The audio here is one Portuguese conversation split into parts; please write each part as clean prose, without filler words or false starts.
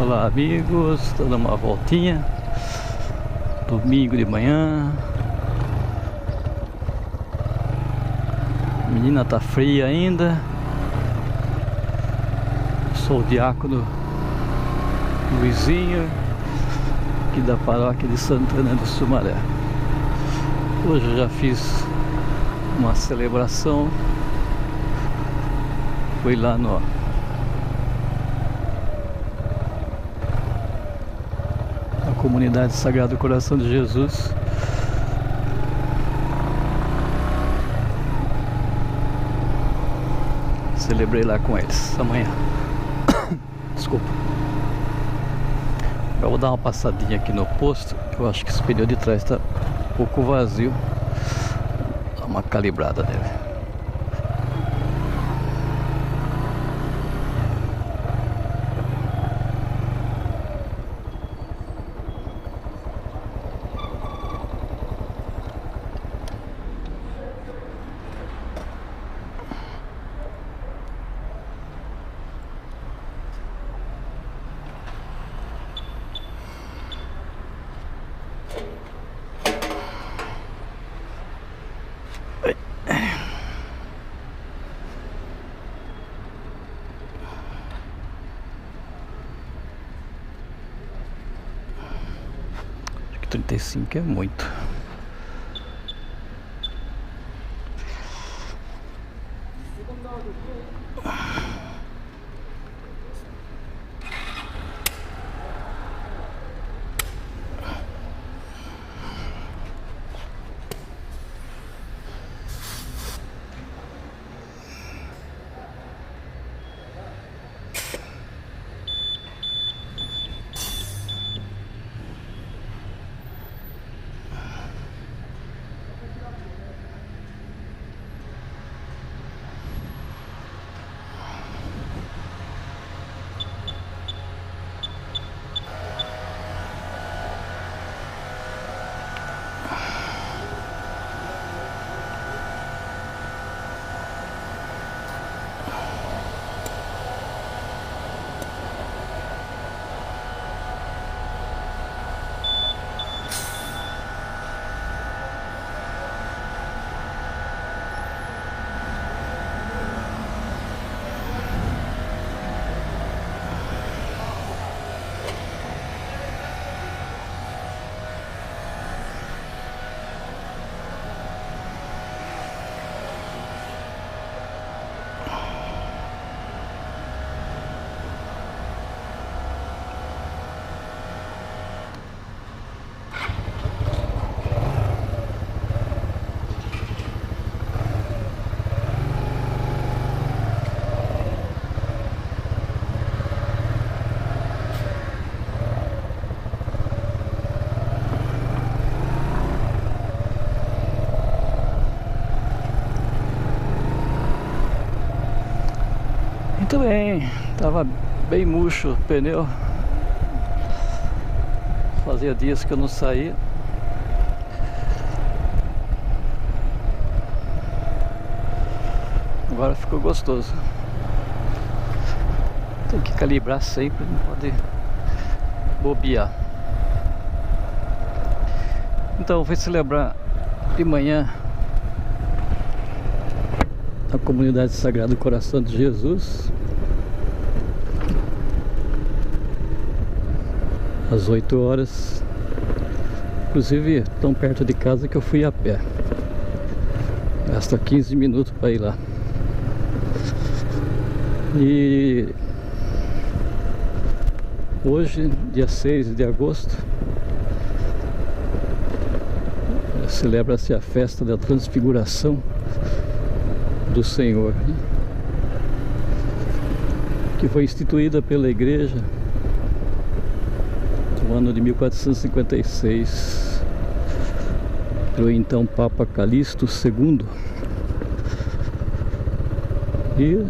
Olá amigos, estou dando uma voltinha. Domingo de manhã. A menina tá fria ainda. Sou o diácono Luizinho, aqui da paróquia de Santana do Sumaré. Hoje eu já fiz uma celebração. Fui lá na comunidade Sagrado Coração de Jesus. Celebrei lá com eles amanhã. Desculpa. Eu vou dar uma passadinha aqui no posto. Eu acho que esse pneu de trás está um pouco vazio. Dá uma calibrada nele. Acho que 35 é muito. Muito bem, tava bem murcho o pneu. Fazia dias que eu não saía. Agora ficou gostoso. Tem que calibrar sempre, não pode bobear. Então, fui celebrar de manhã a comunidade Sagrado Coração de Jesus às 8 horas. Inclusive tão perto de casa que eu fui a pé. Gasta 15 minutos para ir lá. E hoje, dia 6 de agosto, celebra-se a festa da Transfiguração do Senhor, que foi instituída pela Igreja no ano de 1456 pelo então Papa Calixto II. E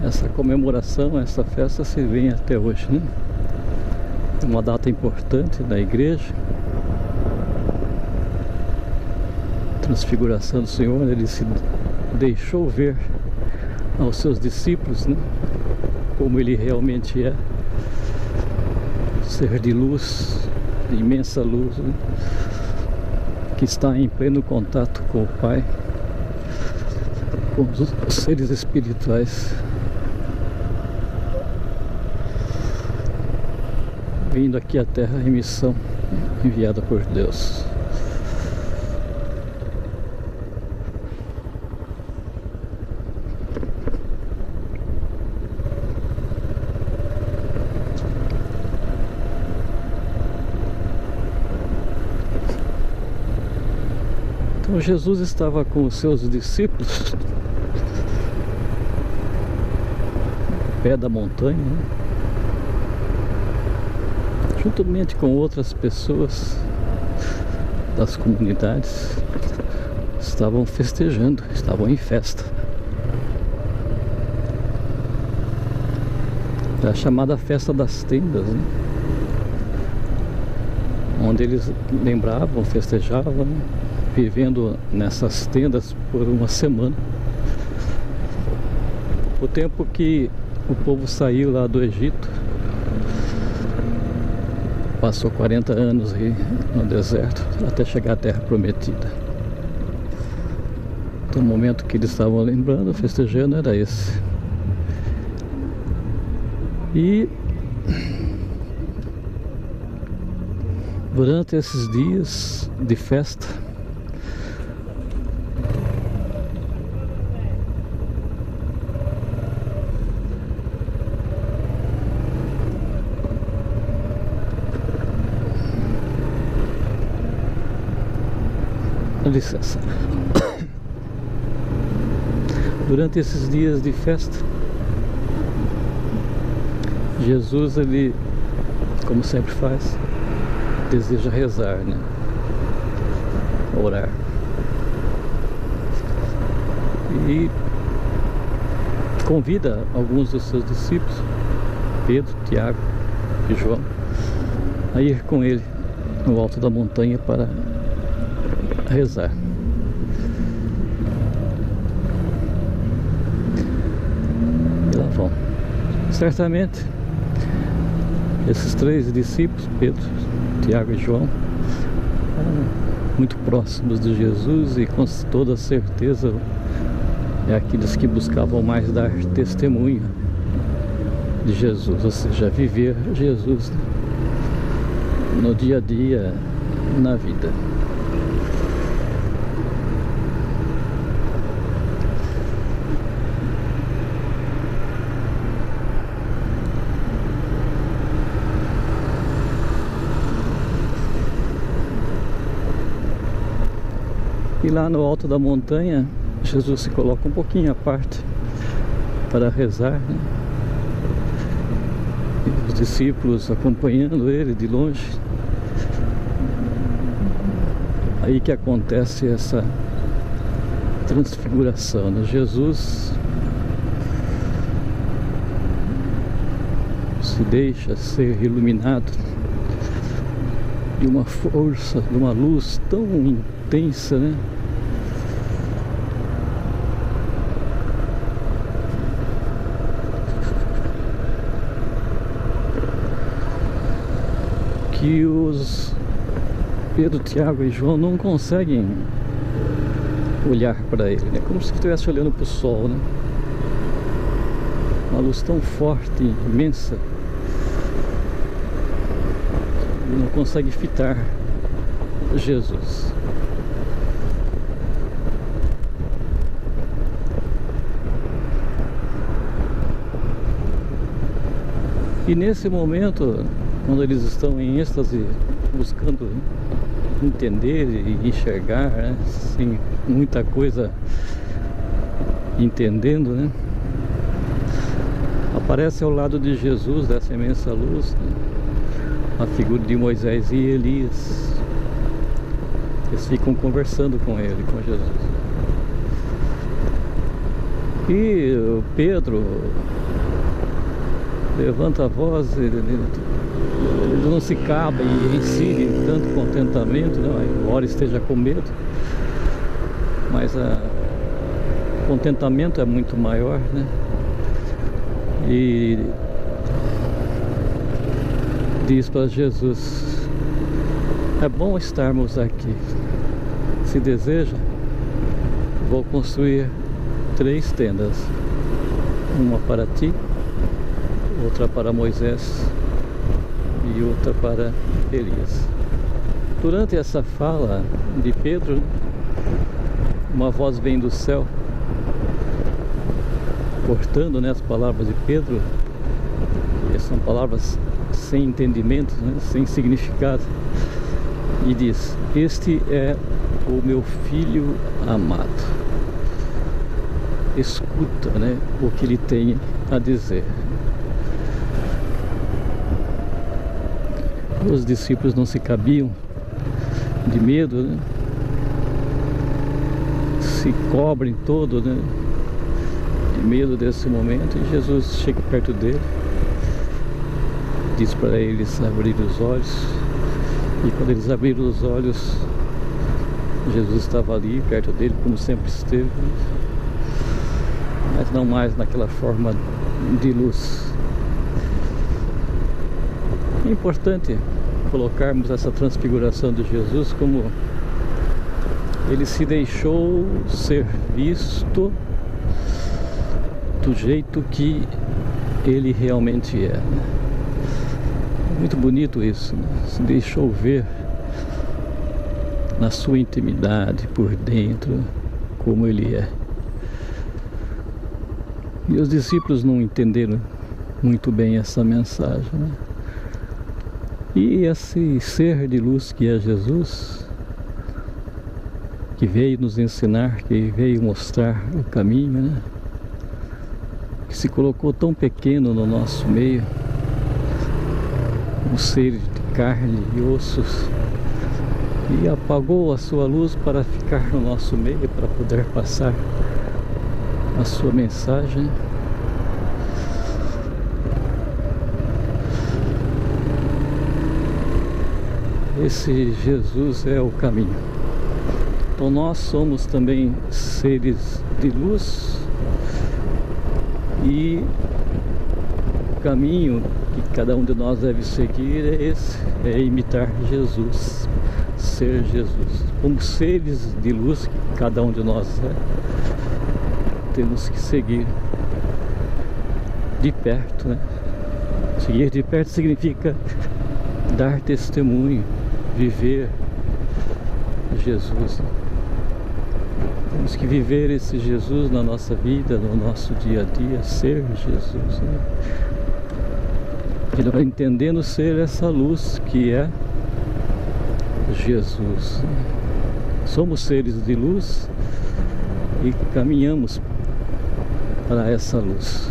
essa comemoração, essa festa se vem até hoje, né? É uma data importante da Igreja. Transfiguração do Senhor, ele se deixou ver aos seus discípulos, né, como ele realmente é. ser de luz, de imensa luz, né? Que está em pleno contato com o Pai, com os seres espirituais, vindo aqui à Terra em missão enviada por Deus. Então Jesus estava com os seus discípulos no pé da montanha, né? Juntamente com outras pessoas das comunidades, estavam festejando, estavam em festa. É a chamada Festa das Tendas, né? Onde eles lembravam, festejavam, né? Vivendo nessas tendas por uma semana. O tempo que o povo saiu lá do Egito, passou 40 anos aí no deserto até chegar à Terra Prometida. Então o momento que eles estavam lembrando, festejando, era esse. E durante esses dias de festa, licença. Durante esses dias de festa, Jesus, ele, como sempre faz, deseja rezar, né? Orar. E convida alguns dos seus discípulos, Pedro, Tiago e João, a ir com ele no alto da montanha para rezar. E lá vão. Certamente esses três discípulos, Pedro, Tiago e João, eram muito próximos de Jesus e com toda certeza é aqueles que buscavam mais dar testemunho de Jesus, ou seja, viver Jesus no dia a dia, na vida. E lá no alto da montanha, Jesus se coloca um pouquinho à parte para rezar, né? E os discípulos acompanhando ele de longe. Aí que acontece essa transfiguração, né? Jesus se deixa ser iluminado de uma força, de uma luz tão intensa, né? Que os Pedro, Tiago e João não conseguem olhar para ele, né? Como se estivesse olhando para o sol, né? Uma luz tão forte, imensa, e não consegue fitar Jesus. E nesse momento, quando eles estão em êxtase, buscando entender e enxergar, né? Sem muita coisa entendendo, né? Aparece ao lado de Jesus, dessa imensa luz, né? A figura de Moisés e Elias. Eles ficam conversando com ele, com Jesus. E o Pedro levanta a voz, ele não se cabe em si de tanto contentamento, né? Embora esteja com medo, mas o contentamento é muito maior, né? E diz para Jesus: é bom estarmos aqui. Se deseja, vou construir 3 tendas, uma para ti, outra para Moisés e outra para Elias. Durante essa fala de Pedro, uma voz vem do céu, cortando, né, as palavras de Pedro, que são palavras sem entendimento, né, sem significado, e diz: este é o meu filho amado. Escuta, né, o que ele tem a dizer. Os discípulos não se cabiam de medo, né? Se cobrem todo, né, de medo desse momento, e Jesus chega perto dele, diz para eles abrir os olhos, e quando eles abriram os olhos, Jesus estava ali perto dele, como sempre esteve, mas não mais naquela forma de luz. É importante colocarmos essa transfiguração de Jesus como ele se deixou ser visto do jeito que ele realmente é. Muito bonito isso, né? Se deixou ver na sua intimidade, por dentro, como ele é. E os discípulos não entenderam muito bem essa mensagem, né? E esse ser de luz que é Jesus, que veio nos ensinar, que veio mostrar o caminho, né? Que se colocou tão pequeno no nosso meio, um ser de carne e ossos, e apagou a sua luz para ficar no nosso meio, para poder passar a sua mensagem. Esse Jesus é o caminho. Então nós somos também seres de luz, e o caminho que cada um de nós deve seguir é esse, é imitar Jesus, ser Jesus. Como seres de luz que cada um de nós é, temos que seguir de perto, né? Seguir de perto significa dar testemunho, viver Jesus. Temos que viver esse Jesus na nossa vida, no nosso dia a dia, ser Jesus, né? Ele vai entendendo ser essa luz que é Jesus. Somos seres de luz e caminhamos para essa luz.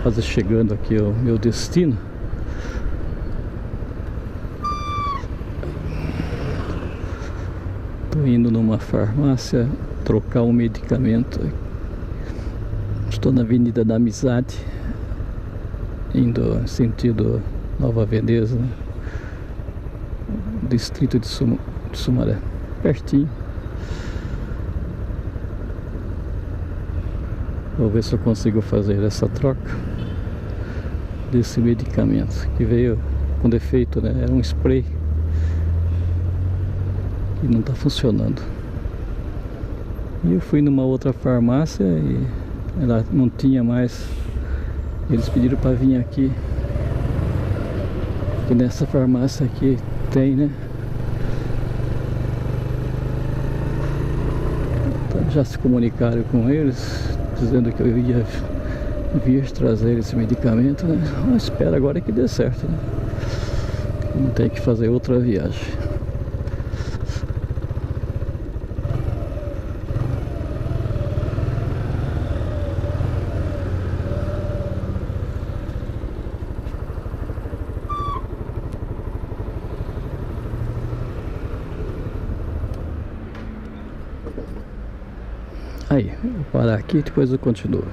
Quase chegando aqui ao meu destino. Estou indo numa farmácia trocar um medicamento. Estou na Avenida da Amizade, indo em sentido Nova Veneza, distrito de Sumaré, pertinho. Vou ver se eu consigo fazer essa troca desse medicamento que veio com defeito, né? Era um spray que não está funcionando. E eu fui numa outra farmácia e ela não tinha mais. Eles pediram para vir aqui, que nessa farmácia aqui tem, né? Então, já se comunicaram com eles, dizendo que eu ia vir trazer esse medicamento, né? Mas espera agora que dê certo, né? Não tem que fazer outra viagem. Aí, vou parar aqui e depois eu continuo.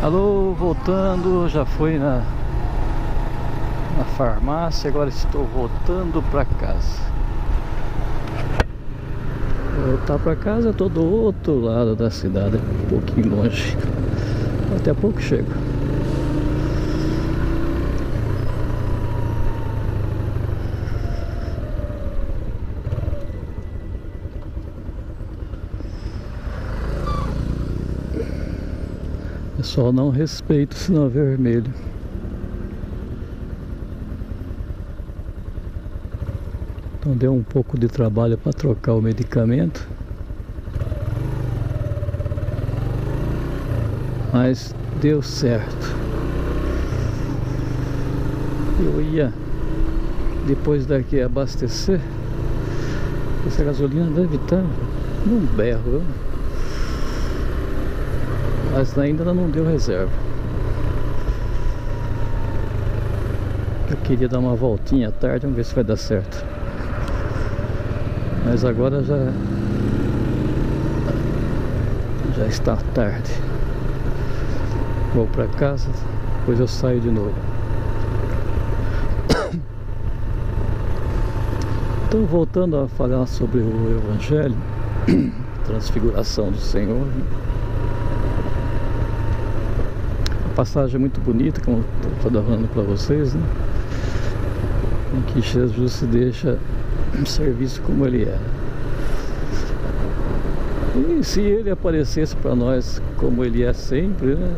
Alô, voltando, já foi na farmácia, agora estou voltando para casa. Voltar para casa, tô do outro lado da cidade, um pouquinho longe. Até pouco chego. Eu só não respeito o sinal vermelho. Então deu um pouco de trabalho para trocar o medicamento, mas deu certo. Eu ia depois daqui abastecer. Essa gasolina deve estar num berro, viu? Mas ainda não deu reserva. Eu queria dar uma voltinha à tarde, vamos ver se vai dar certo. Mas agora já está tarde. Vou para casa, depois eu saio de novo. Então, voltando a falar sobre o Evangelho, transfiguração do Senhor. A passagem é muito bonita, como eu estou falando para vocês, né? Em que Jesus se deixa um serviço como ele é. E se ele aparecesse para nós como ele é sempre, né,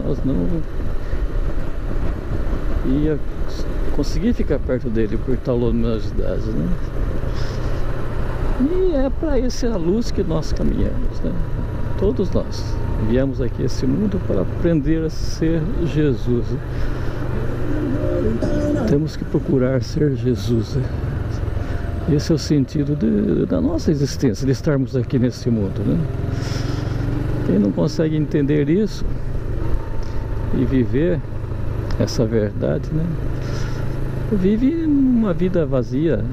nós não ia conseguir ficar perto dele por tal luminosidade, né? E é para essa luz que nós caminhamos, né? Todos nós viemos aqui a esse mundo para aprender a ser Jesus. Temos que procurar ser Jesus, né? Esse é o sentido da nossa existência, de estarmos aqui nesse mundo, né? Quem não consegue entender isso e viver essa verdade, né, vive uma vida vazia,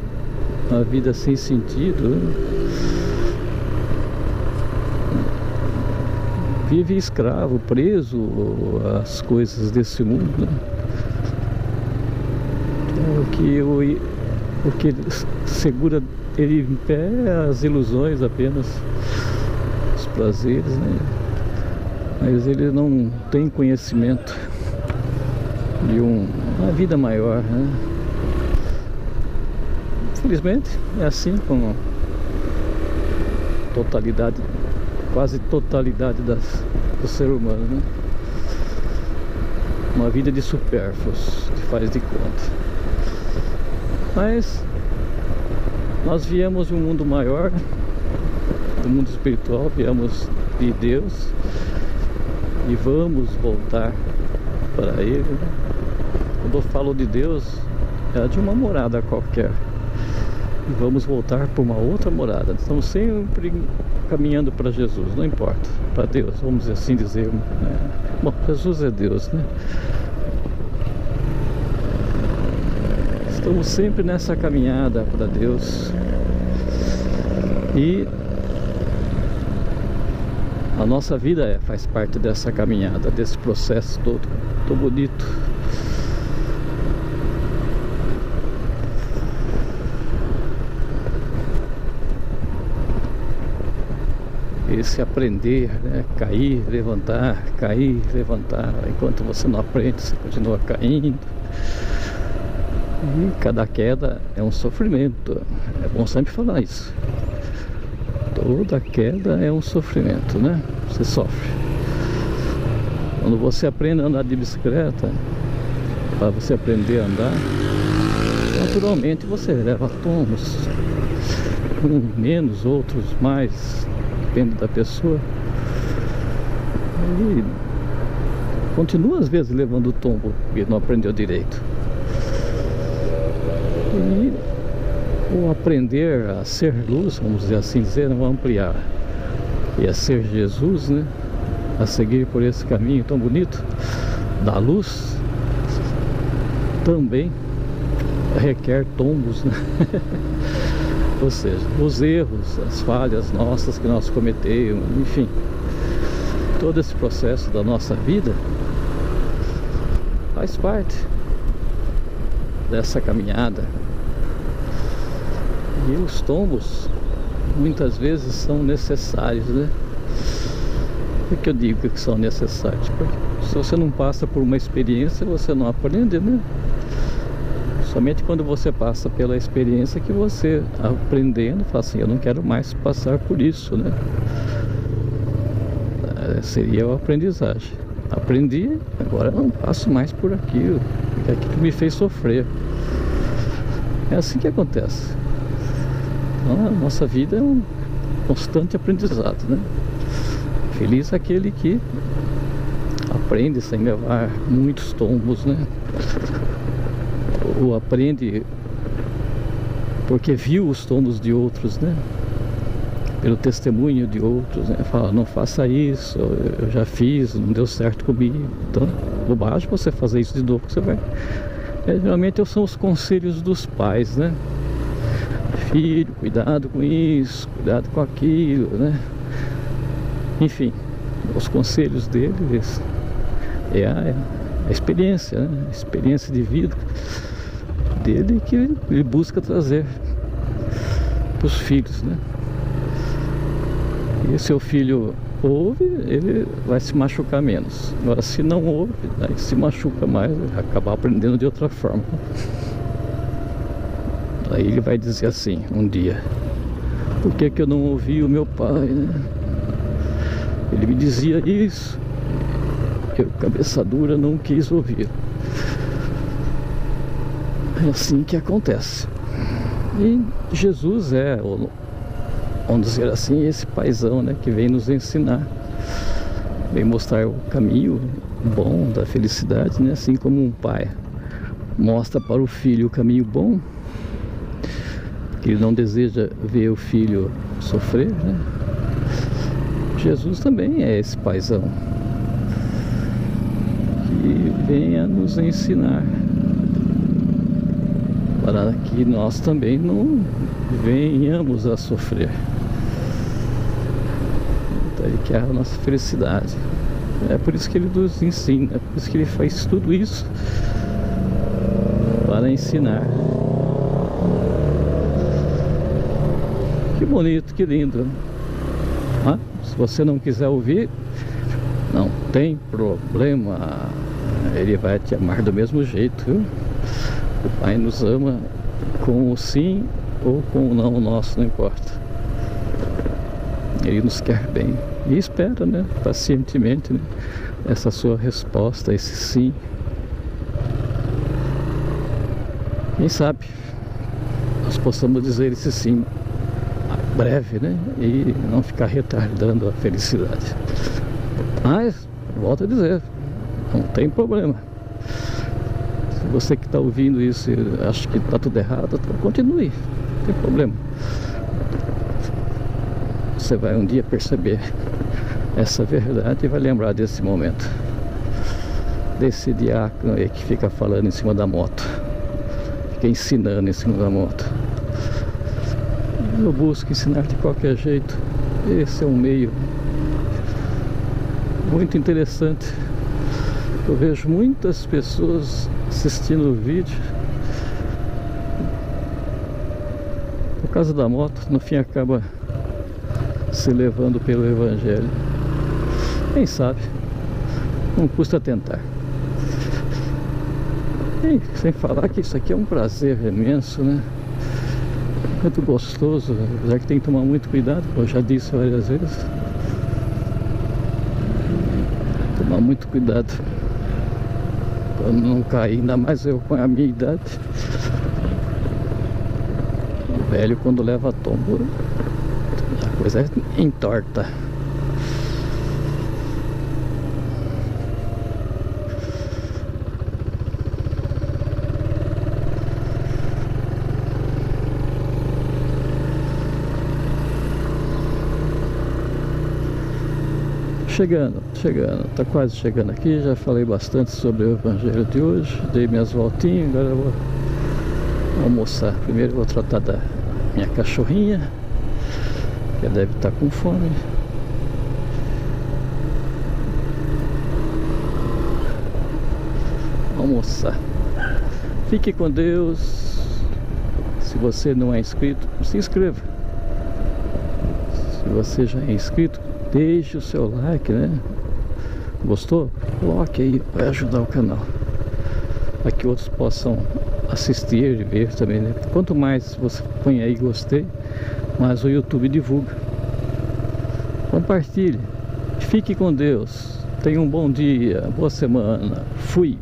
uma vida sem sentido, né? Vive escravo, preso às coisas desse mundo, né? O que segura ele em pé é as ilusões apenas, os prazeres, né? Mas ele não tem conhecimento de uma vida maior, né? Infelizmente é assim com a totalidade, quase totalidade do ser humano, né? Uma vida de supérfluos, que faz de conta. Mas nós viemos de um mundo maior, do mundo espiritual, viemos de Deus e vamos voltar para Ele. Quando eu falo de Deus, é de uma morada qualquer. E vamos voltar para uma outra morada. Estamos sempre caminhando para Jesus, não importa, para Deus, vamos assim dizer, né? Bom, Jesus é Deus, né? Estamos sempre nessa caminhada para Deus. E a nossa vida faz parte dessa caminhada, desse processo todo, tão bonito. Esse aprender, né? Cair, levantar, enquanto você não aprende, você continua caindo. E cada queda é um sofrimento. É bom sempre falar isso. Toda queda é um sofrimento, né? Você sofre. Quando você aprende a andar de bicicleta, para você aprender a andar, naturalmente você leva tombos, menos, outros mais, depende da pessoa. E continua às vezes levando tombo porque não aprendeu direito. E o aprender a ser luz, vamos dizer assim, vamos ampliar, e a ser Jesus, né? A seguir por esse caminho tão bonito da luz, também requer tombos, né? Ou seja, os erros, as falhas nossas que nós cometemos, enfim, todo esse processo da nossa vida faz parte. dessa caminhada. E os tombos muitas vezes são necessários, né? Por que eu digo que são necessários? Porque se você não passa por uma experiência, você não aprende, né? Somente quando você passa pela experiência que você, aprendendo, fala assim, eu não quero mais passar por isso, né? Seria a aprendizagem. Aprendi, agora eu não passo mais por aquilo, porque aquilo me fez sofrer. É assim que acontece. Então a nossa vida é um constante aprendizado, né? Feliz aquele que aprende sem levar muitos tombos, né? Ou aprende porque viu os tombos de outros, né? Pelo testemunho de outros, né? Fala, não faça isso, eu já fiz, não deu certo comigo. Então, bobagem você fazer isso de novo, que você vai... geralmente são os conselhos dos pais, né? Filho, cuidado com isso, cuidado com aquilo, né? Enfim, os conselhos deles é a experiência, né? A experiência de vida dele que ele busca trazer para os filhos, né? E se o filho ouve, ele vai se machucar menos. Agora, se não ouve, aí se machuca mais, vai acabar aprendendo de outra forma. Aí ele vai dizer assim, um dia, por que que eu não ouvi o meu pai, né? Ele me dizia isso, eu, cabeça dura, não quis ouvir. É assim que acontece. E Jesus é, vamos dizer assim, esse paizão, né, que vem nos ensinar, vem mostrar o caminho bom da felicidade, né? Assim como um pai mostra para o filho o caminho bom, que ele não deseja ver o filho sofrer, né? Jesus também é esse paizão que vem a nos ensinar para que nós também não venhamos a sofrer. Então ele quer a nossa felicidade. É por isso que ele nos ensina, é por isso que ele faz tudo isso para ensinar. Que bonito, que lindo. Ah, se você não quiser ouvir, não tem problema. Ele vai te amar do mesmo jeito, viu? O Pai nos ama com o sim ou com o não nosso, não importa. Ele nos quer bem e espera, né, pacientemente, né, essa sua resposta, esse sim. Quem sabe nós possamos dizer esse sim breve, né, e não ficar retardando a felicidade. Mas, volto a dizer, não tem problema. Se você que está ouvindo isso acha que está tudo errado, então continue, não tem problema. Você vai um dia perceber essa verdade e vai lembrar desse momento, desse diácono aí que fica falando em cima da moto, fica ensinando em cima da moto. Eu busco ensinar de qualquer jeito. Esse é um meio muito interessante. Eu vejo muitas pessoas assistindo o vídeo por causa da moto, no fim acaba se levando pelo Evangelho. Quem sabe? Não custa tentar. E sem falar que isso aqui é um prazer imenso, né? Muito gostoso, apesar que tem que tomar muito cuidado, como eu já disse várias vezes. Tomar muito cuidado para não cair, ainda mais eu com a minha idade. O velho, quando leva tombo, a coisa entorta. Chegando, tá quase chegando aqui. Já falei bastante sobre o Evangelho de hoje, dei minhas voltinhas, agora eu vou almoçar. Primeiro eu vou tratar da minha cachorrinha, que deve estar com fome. Almoçar. Fique com Deus. Se você não é inscrito, se inscreva. Se você já é inscrito, deixe o seu like, né? Gostou? Coloque aí para ajudar o canal, para que outros possam assistir e ver também, né? Quanto mais você põe aí gostei, mais o YouTube divulga. Compartilhe. Fique com Deus. Tenha um bom dia, boa semana. Fui.